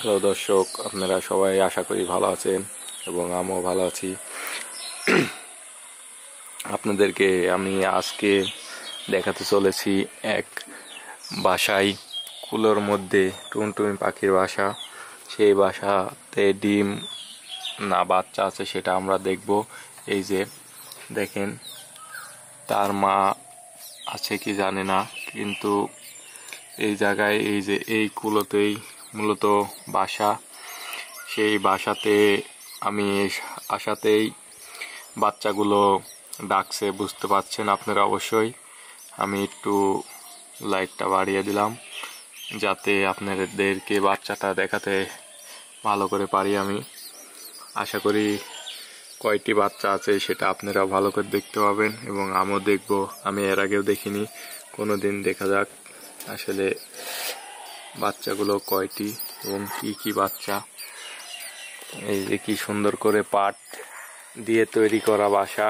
Hello দর্শক, আপনারা সবাই আশা করি ভালো আছেন এবং আমিও ভালো আছি। আপনাদেরকে আমি আজকে দেখাতে চলেছি এক বাসায়, কুলোর মধ্যে টুনটুনি পাখির বাসা। সেই বাসাতে ডিম না বাচ্চা আছে সেটা আমরা দেখব। এই যে দেখেন, তার মা আছে কি জানি না, কিন্তু এই জায়গায় এই যে এই কুলোতেই মূলত বাসা। সেই বাসাতে আমি আসাতেই বাচ্চাগুলো ডাকছে, বুঝতে পারছেন আপনারা অবশ্যই। আমি একটু লাইটটা বাড়িয়ে দিলাম যাতে আপনাদেরকে বাচ্চাটা দেখাতে ভালো করে পারি। আমি আশা করি কয়টি বাচ্চা আছে সেটা আপনারা ভালো করে দেখতে পাবেন এবং আমিও দেখব। আমি এর আগেও দেখিনি, কোনো দিন দেখা যাক আসলে বাচ্চাগুলো কয়টি এবং কি বাচ্চা। এই যে কি সুন্দর করে পাট দিয়ে তৈরি করা বাসা।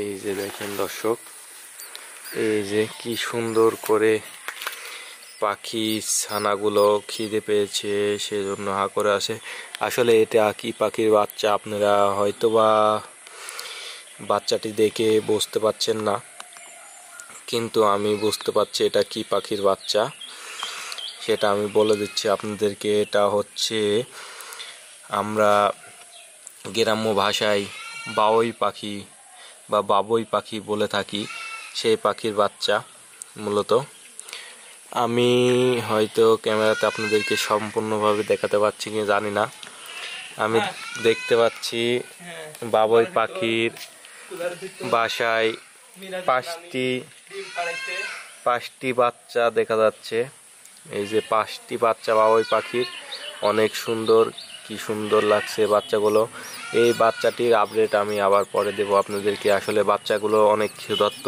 এই যে দেখেন দর্শক, এই যে কি সুন্দর করে পাখি ছানাগুলো খিদে পেয়েছে সেজন্য হা করে আসে। আসলে এটা কি পাখির বাচ্চা আপনারা হয়তোবা বাচ্চাটি দেখে বুঝতে পারছেন না, কিন্তু আমি বুঝতে পারছি এটা কি পাখির বাচ্চা। সেটা আমি বলে দিচ্ছি আপনাদেরকে। এটা হচ্ছে আমরা গ্রাম্য ভাষায় বাবুই পাখি বা বাবুই পাখি বলে থাকি, সেই পাখির বাচ্চা মূলত। আমি হয়তো ক্যামেরাতে আপনাদেরকে সম্পূর্ণভাবে দেখাতে পারছি কি জানি না। আমি দেখতে পাচ্ছি বাবুই পাখির বাসায় পাঁচটি বাচ্চা দেখা যাচ্ছে। এই যে 5টি বাচ্চা বাবুই পাখির, অনেক সুন্দর, কি সুন্দর লাগছে বাচ্চাগুলো। এই বাচ্চাটির আপডেট আমি আবার পরে দেব আপনাদেরকে। আসলে বাচ্চাগুলো অনেক ক্ষুধার্ত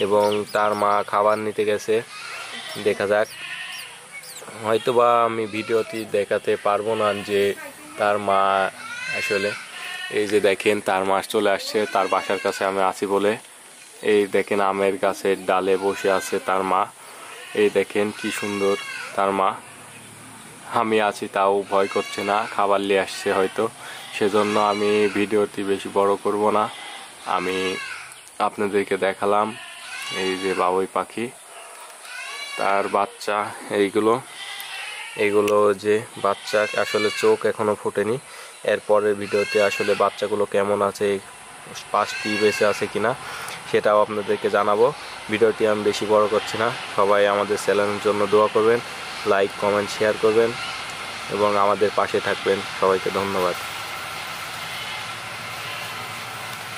এবং তার মা খাবার নিতে গেছে। দেখা যাক, হয়তোবা আমি ভিডিওটি দেখাতে পারবো না যে তার মা আসলে। এই যে দেখেন, তার মা চলে আসছে তার বাসার কাছে আমি আছি বলে। এই দেখেন, আমের গাছের ডালে বসে আছে তার মা। এই দেখেন কি সুন্দর তার মা। আমি আছি তাও ভয় করছে না, খাবার নিয়ে আসছে হয়তো, সেজন্য আমি ভিডিওটি বেশি বড় করব না। আমি আপনাদেরকে দেখালাম এই যে বাবুই পাখি, তার বাচ্চা এইগুলো যে বাচ্চা, আসলে চোখ এখনো ফোটেনি। এরপরের ভিডিওতে আসলে বাচ্চাগুলো কেমন আছে, 5টি বেঁচে আছে কিনা সেটাও আপনাদেরকে জানাবো। ভিডিওটি আমি বেশি বড় করছি না। সবাই আমাদের চ্যানেলের জন্য দোয়া করবেন, লাইক কমেন্ট শেয়ার করবেন এবং আমাদের পাশে থাকবেন। সবাইকে ধন্যবাদ।